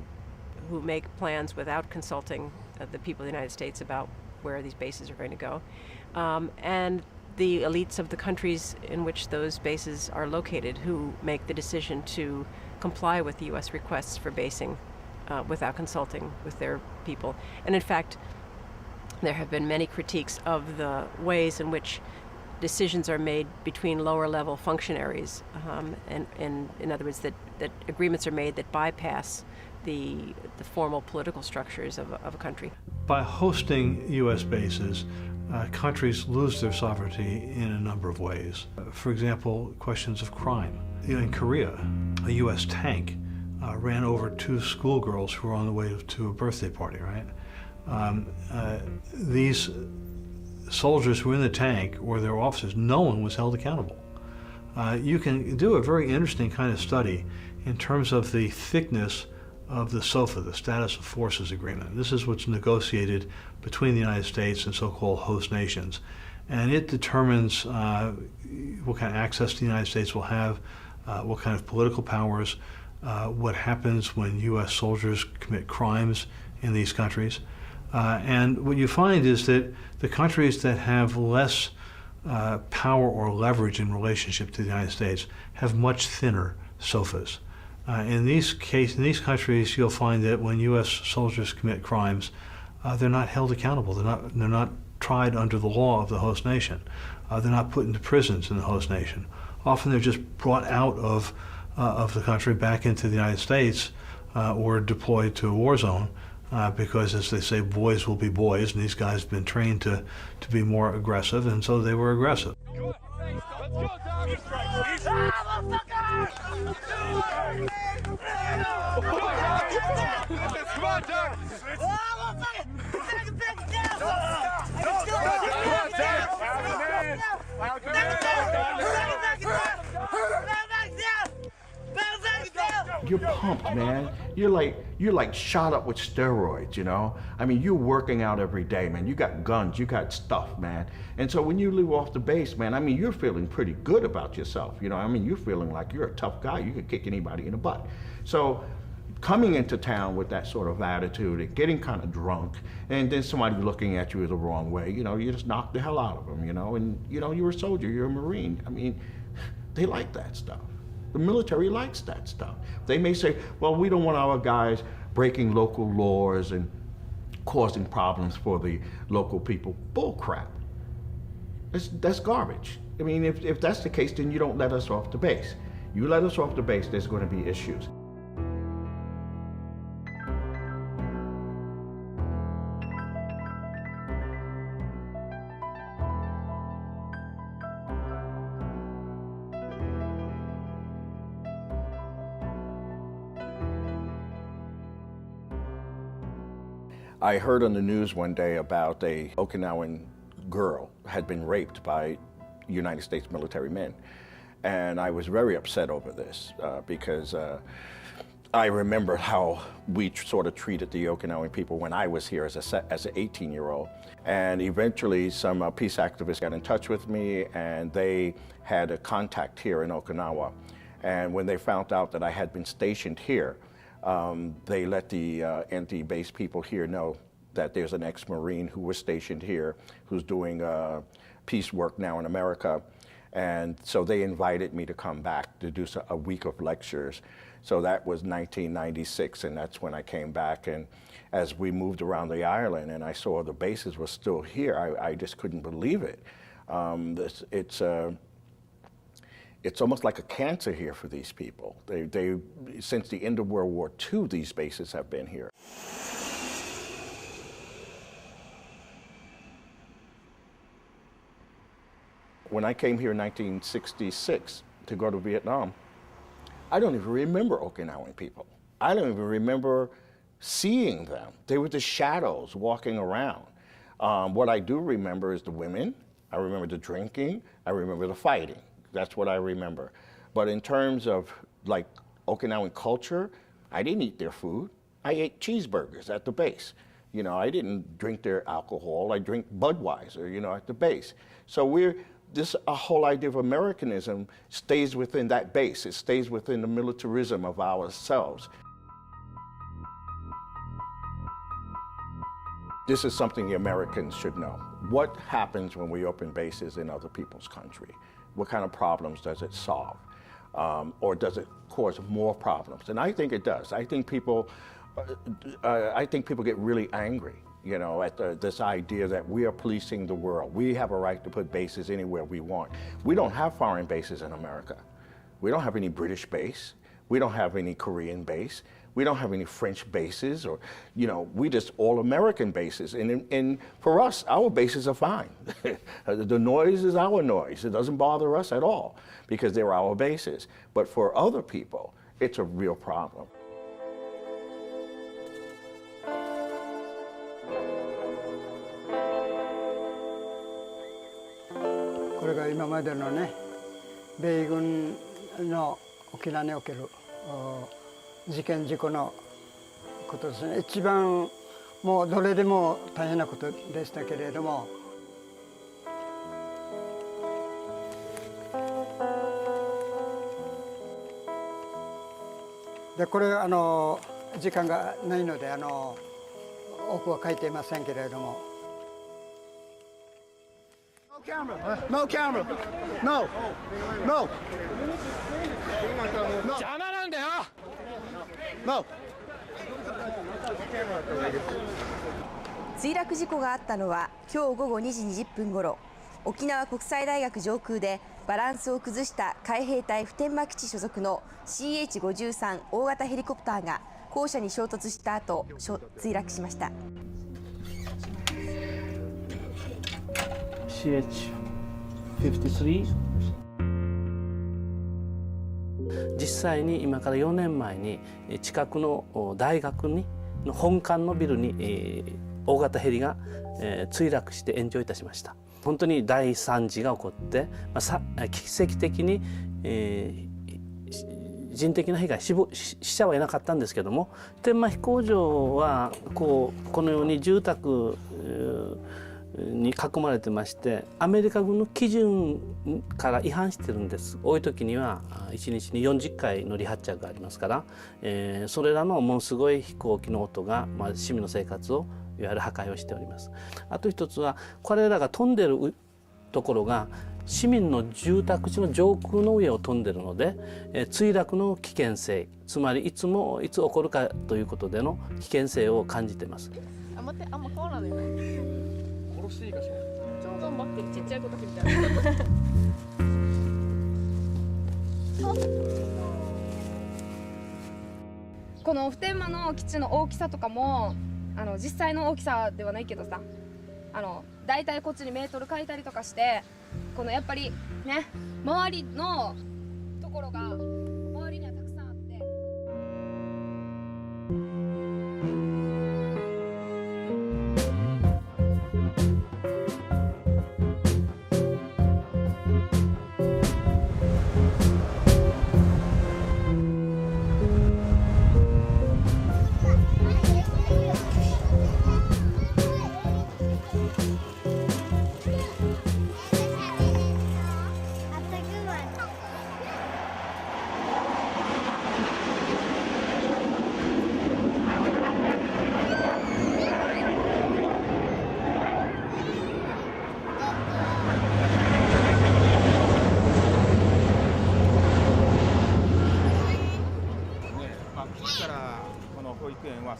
make plans without consulting the people of the United States about where these bases are going to go, and the elites of the countries in which those bases are located who make the decision to comply with the U.S. requests for basing without consulting with their people. And in fact, there have been many critiques of the ways in which decisions are made between lower level functionaries, and in other words, that agreements are made that bypass the formal political structures of a country. By hosting U.S. bases, countries lose their sovereignty in a number of ways. For example, questions of crime. In Korea, a U.S. tank ran over 2 schoolgirls who were on the way to a birthday party, right? These soldiers who were in the tank or their officers, no one was held accountable. You can do a very interesting kind of study in terms of the thickness of the SOFA, the Status of Forces Agreement. This is what's negotiated between the United States and so-called host nations. And it determines what kind of access the United States will have, what kind of political powers, what happens when U.S. soldiers commit crimes in these countries. And what you find is that the countries that have less power or leverage in relationship to the United States have much thinner SOFAs. In these countries, you'll find that when U.S. soldiers commit crimes, they're not held accountable. They're not tried under the law of the host nation. They're not put into prisons in the host nation. Often they're just brought out of the country back into the United States or deployed to a war zone because, as they say, boys will be boys, and these guys have been trained to be more aggressive, and so they were aggressive. pumped, man. You're like shot up with steroids, you know? I mean, you're working out every day, man. You got guns, you got stuff, man. And so when you leave off the base, man, I mean, you're feeling pretty good about yourself, you know? I mean, you're feeling like you're a tough guy. You could kick anybody in the butt. So coming into town with that sort of attitude and getting kind of drunk, and then somebody looking at you the wrong way, you know, you just knock the hell out of them, you know? And, you know, you're a soldier, you're a Marine. I mean, they like that stuff. The military likes that stuff. They may say, well, we don't want our guys breaking local laws and causing problems for the local people. Bull crap. That's garbage. I mean, if that's the case, then you don't let us off the base. You let us off the base, there's going to be issues. I heard on the news one day about a Okinawan girl had been raped by United States military men. And I was very upset over this because I remember how we sort of treated the Okinawan people when I was here as an 18-year-old. And eventually some peace activists got in touch with me, and they had a contact here in Okinawa. And when they found out that I had been stationed here, they let the anti-base people here know that there's an ex-Marine who was stationed here who's doing peace work now in America. And so they invited me to come back to do a week of lectures. So that was 1996, and that's when I came back. And as we moved around the island and I saw the bases were still here, I just couldn't believe it. It's almost like a cancer here for these people. Since the end of World War II, these bases have been here. When I came here in 1966 to go to Vietnam, I don't even remember Okinawan people. I don't even remember seeing them. They were the shadows walking around. What I do remember is the women. I remember the drinking. I remember the fighting. That's what I remember. But in terms of like Okinawan culture, I didn't eat their food. I ate cheeseburgers at the base. You know, I didn't drink their alcohol. I drink Budweiser, you know, at the base. So this whole idea of Americanism stays within that base. It stays within the militarism of ourselves. This is something the Americans should know. What happens when we open bases in other people's country? What kind of problems does it solve? Or does it cause more problems? And I think it does. I think people get really angry, you know, at this idea that we are policing the world. We have a right to put bases anywhere we want. We don't have foreign bases in America. We don't have any British base. We don't have any Korean base. We don't have any French bases, or, you know, we just all American bases. And for us, our bases are fine. The noise is our noise. It doesn't bother us at all because they're our bases. But for other people, it's a real problem. これが今までのね、米軍の沖縄における事件事故のことですね。一番もうどれでも大変なことでしたけれども。でこれ時間がないので多くは書いていませんけれども。No camera. No. No. 邪魔なんだよ。No. 墜落事故があったのは今日午後2時20分ごろ、沖縄国際大学上空でバランスを崩した海兵隊普天間基地所属の CH-53 大型ヘリコプターが校舎に衝突した後墜落しました。CH-53 実際に今から4年前に近くの大学の本館のビルに大型ヘリが墜落して炎上いたしました。本当に大惨事が起こって、奇跡的に人的な被害、死者はいなかったんですけども、普天間飛行場はこのように住宅に囲まれてまして、アメリカ軍の基準から違反してるんです。多い時には1日に40回の離発着がありますから、それらのものすごい飛行機の音が、市民の生活をいわゆる破壊をしております。あと一つは、これらが飛んでるところが市民の住宅地の上空の上を飛んでるので、墜落の危険性、つまりいつ起こるかということでの危険性を感じています。あんま変わらないよね。殺していいかしら。超頑張ってるちっちゃい子たちみたいな。この普天間の基地の大きさとかも実際の大きさではないけどさ、だいたいこっちにメートル書いたりとかして、このやっぱりね、周りのところが周りにはたくさんあって。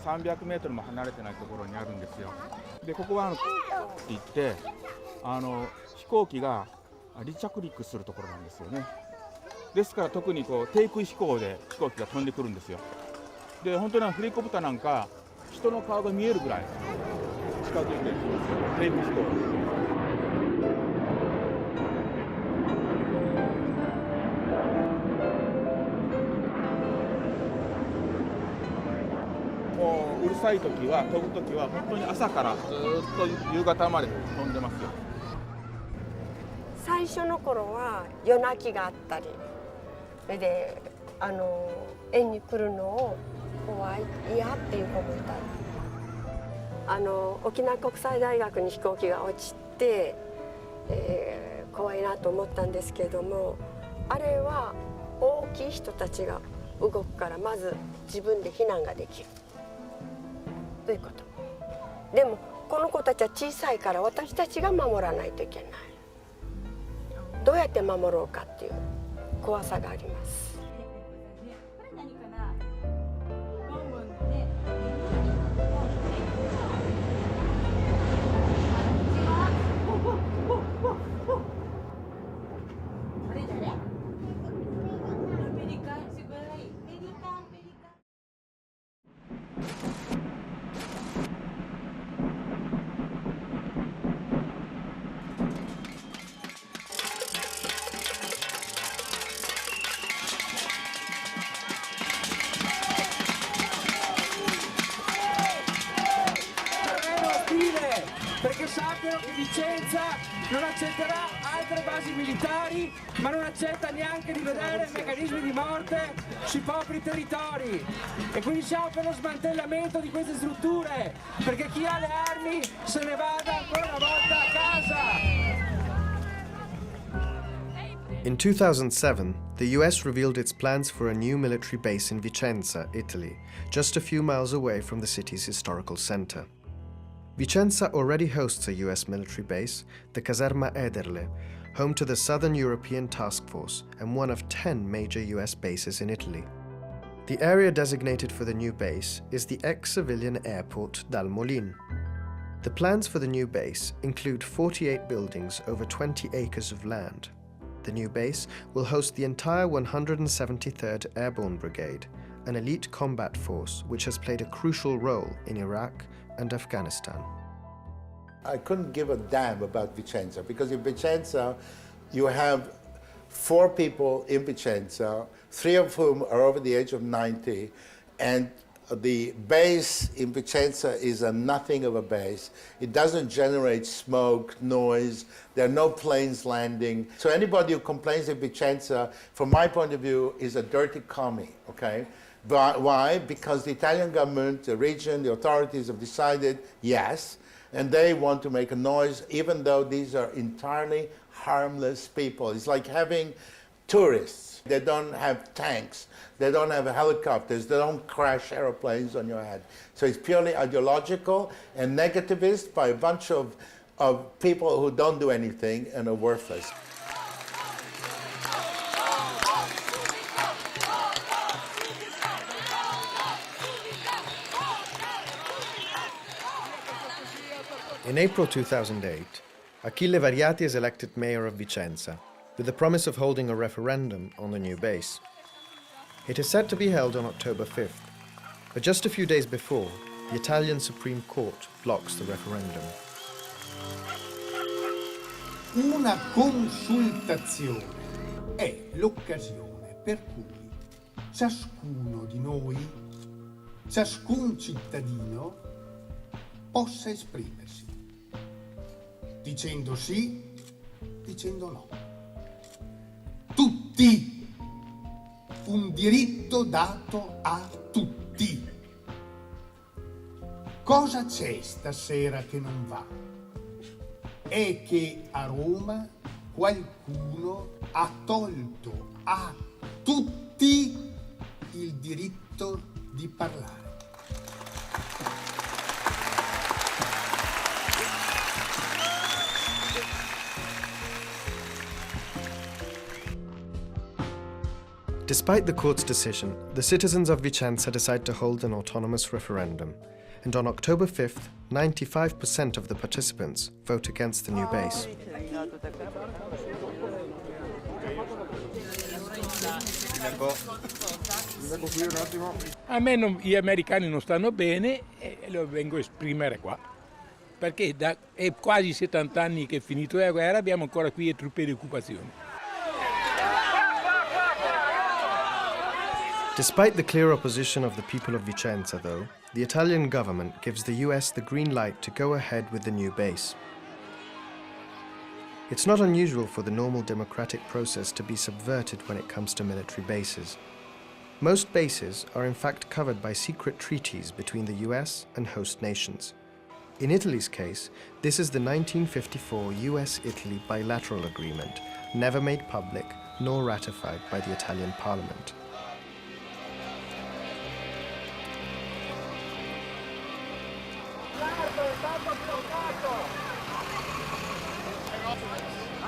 300メートルも離れてないところにあるんですよ。で、ここはって言って飛行機が離着陸するところなんですよね。ですから特に低空飛行で飛行機が飛んでくるんですよ。で、本当にヘリコプターなんか人の顔が見えるぐらい近づいてるんですよ、低空飛行。うるさい時は、飛ぶ時は本当に朝からずっと夕方まで飛んでますよ。最初の頃は夜泣きがあったりで、園に来るのを怖い、嫌っていう子もいたり、沖縄国際大学に飛行機が落ちて、怖いなと思ったんですけれども、あれは大きい人たちが動くからまず自分で避難ができるということ。でもこの子たちは小さいから私たちが守らないといけない。どうやって守ろうかっていう怖さがあります。Perché sappiano che Vicenza non accetterà altre basi militari, ma non accetta neanche di vedere meccanismi di morte sui propri territori. E quindi siamo per lo smantellamento di queste strutture, perché chi ha le armi se ne vada ancora una volta a casa. In 2007, the US revealed its plans for a new military base in Vicenza, Italy, just a few miles away from the city's historical center. Vicenza already hosts a US military base, the Caserma Ederle, home to the Southern European Task Force and one of 10 major US bases in Italy. The area designated for the new base is the ex-civilian airport Dal Molin. The plans for the new base include 48 buildings over 20 acres of land. The new base will host the entire 173rd Airborne Brigade, an elite combat force which has played a crucial role in Iraq and Afghanistan. I couldn't give a damn about Vicenza, because in Vicenza you have 4 people in Vicenza, 3 of whom are over the age of 90, and The base in Vicenza is a nothing of a base. It doesn't generate smoke, noise. There are no planes landing. So anybody who complains of Vicenza, from my point of view, is a dirty commie, okay? But why? Because the Italian government, the region, the authorities have decided, yes, and they want to make a noise, even though these are entirely harmless people. It's like having tourists. They don't have tanks. They don't have helicopters. They don't crash airplanes on your head. So it's purely ideological and negativist by a bunch of people who don't do anything and are worthless. In April 2008, Achille Variati is elected mayor of Vicenza, with the promise of holding a referendum on the new base. It is set to be held on October 5th, but just a few days before, the Italian Supreme Court blocks the referendum. Una consultazione è l'occasione per cui ciascuno di noi, ciascun cittadino, possa esprimersi, dicendo sì, dicendo no. Tutti! Un diritto dato a tutti. Cosa c'è stasera che non va? È che a Roma qualcuno ha tolto a tutti il diritto di parlare. Despite the court's decision, the citizens of Vicenza decide to hold an autonomous referendum, and on October 5th, 95% of the participants vote against the new base. A me gli americani non stanno bene e lo vengo a esprimere qua, perché è quasi 70 anni che è finito la guerra, abbiamo ancora qui le truppe di occupazione. Despite the clear opposition of the people of Vicenza, though, the Italian government gives the US the green light to go ahead with the new base. It's not unusual for the normal democratic process to be subverted when it comes to military bases. Most bases are in fact covered by secret treaties between the US and host nations. In Italy's case, this is the 1954 US-Italy bilateral agreement, never made public nor ratified by the Italian parliament.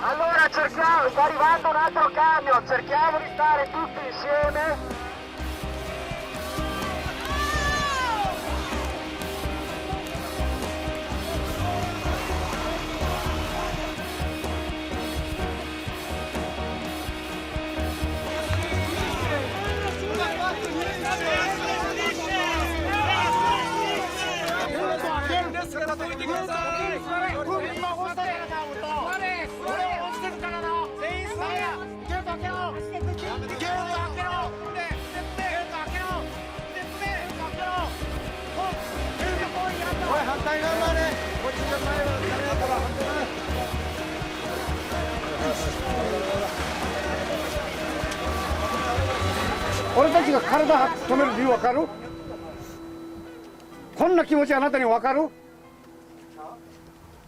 Allora cerchiamo, sta arrivando un altro camion, cerchiamo di stare tutti insieme.俺たちが体止める理由わかる？こんな気持ちあなたにわかる？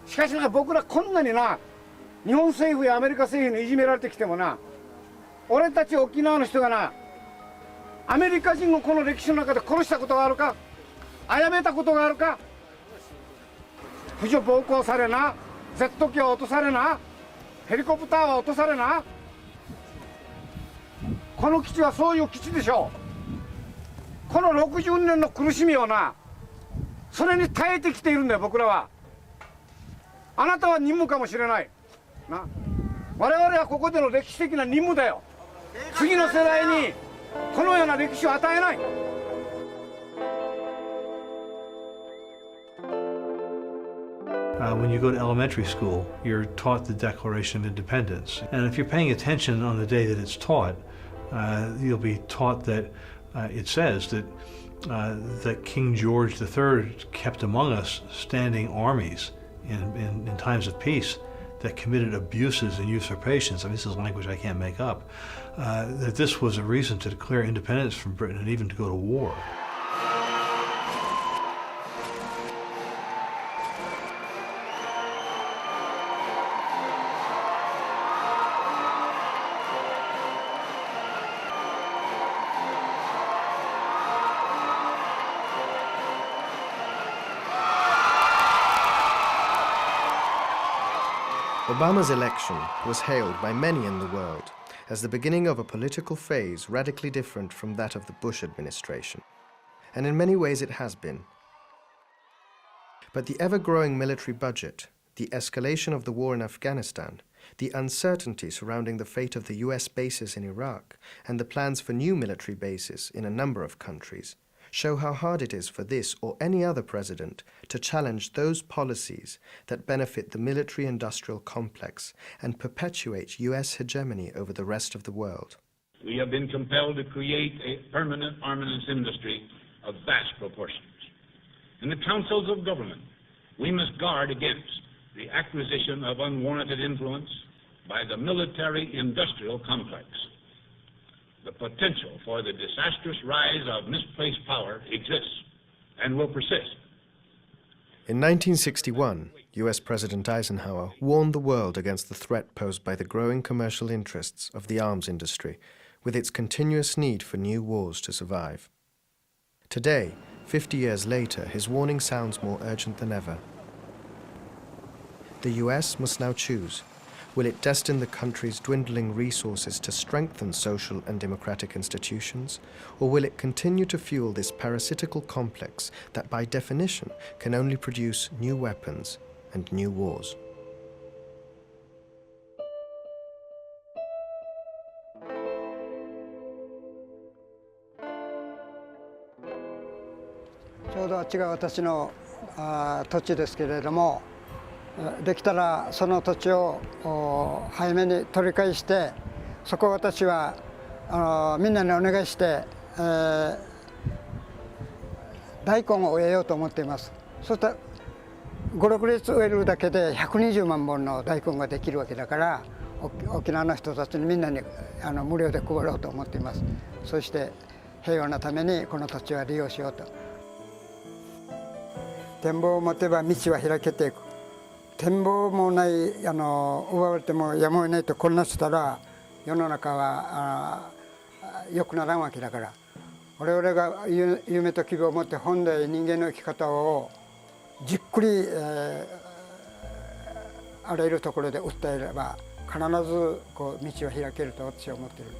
しかしな僕らこんなにな日本政府やアメリカ政府にいじめられてきてもな、俺たち沖縄の人がなアメリカ人をこの歴史の中で殺したことがあるか、殺めたことがあるか、婦女暴行されな、ジェット機は落とされな、ヘリコプターは落とされな、この基地はそういう基地でしょう。この60年の苦しみをな、それに耐えてきているんだよ僕らは。あなたは任務かもしれないな、我々はここでの歴史的な任務だよ。次の世代にこのような歴史を与えない。When you go to elementary school, you're taught the Declaration of Independence. And if you're paying attention on the day that it's taught, you'll be taught that it says that that King George III kept among us standing armies in times of peace that committed abuses and usurpations. I mean, this is language I can't make up. That this was a reason to declare independence from Britain and even to go to war. Obama's election was hailed by many in the world as the beginning of a political phase radically different from that of the Bush administration. And in many ways it has been. But the ever-growing military budget, the escalation of the war in Afghanistan, the uncertainty surrounding the fate of the US bases in Iraq, and the plans for new military bases in a number of countries show how hard it is for this or any other president to challenge those policies that benefit the military-industrial complex and perpetuate US hegemony over the rest of the world. We have been compelled to create a permanent armaments industry of vast proportions. In the councils of government, we must guard against the acquisition of unwarranted influence by the military-industrial complex. The potential for the disastrous rise of misplaced power exists and will persist. In 1961, US President Eisenhower warned the world against the threat posed by the growing commercial interests of the arms industry, with its continuous need for new wars to survive. Today, 50 years later, his warning sounds more urgent than ever. The US must now choose. Will it destine the country's dwindling resources to strengthen social and democratic institutions, or will it continue to fuel this parasitical complex that by definition can only produce new weapons and new wars?ちょうどあっちが私の土地ですけれども、できたらその土地を早めに取り返して、そこを私はみんなにお願いして、大根を植えようと思っています。そうしたら5、6列植えるだけで120万本の大根ができるわけだから、沖縄の人たちにみんなに無料で配ろうと思っています。そして平和のためにこの土地は利用しようと。展望を持てば道は開けていく。展望もない奪われてもやむを得ないと混乱したら世の中は良くならんわけだから、我々が夢と希望を持って本来人間の生き方をじっくり、あらゆるところで訴えれば必ずこう道は開けると私は思っている。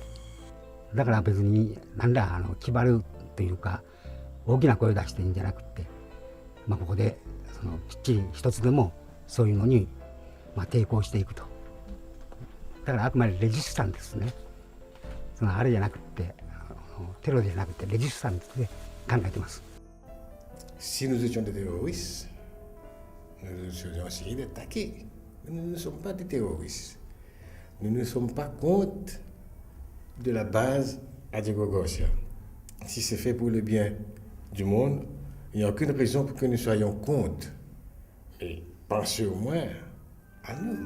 だから別に何ら気張るというか大きな声を出していいんじゃなくて、ここできっちり一つでもそういうのに抵抗していくと。だからあくまでレジスタンスですね。あれじゃなくてテロじゃなくてレジスタンスで考えてます。Si nous étions des terroristes, nous serions essayés d'attaquer. Nous ne sommes pas des terroristes. Nous ne sommes pas contre de la base à Diego Garcia. Si c'est fait pour le bien du monde, il n'y a aucune raison pour que nous soyons contre. Et pensez au moins à nous.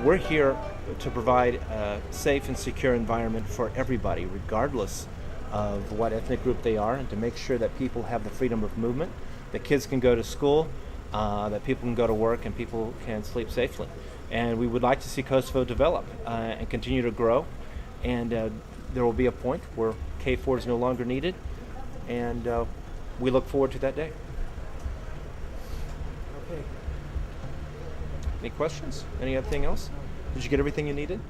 We're here to provide a safe and secure environment for everybody, regardless of what ethnic group they are, and to make sure that people have the freedom of movement, that kids can go to school, that people can go to work, and people can sleep safely. And we would like to see Kosovo develop and continue to grow, and there will be a point where K4 is no longer needed, and we look forward to that day. Okay. Any questions? Anything else? Did you get everything you needed?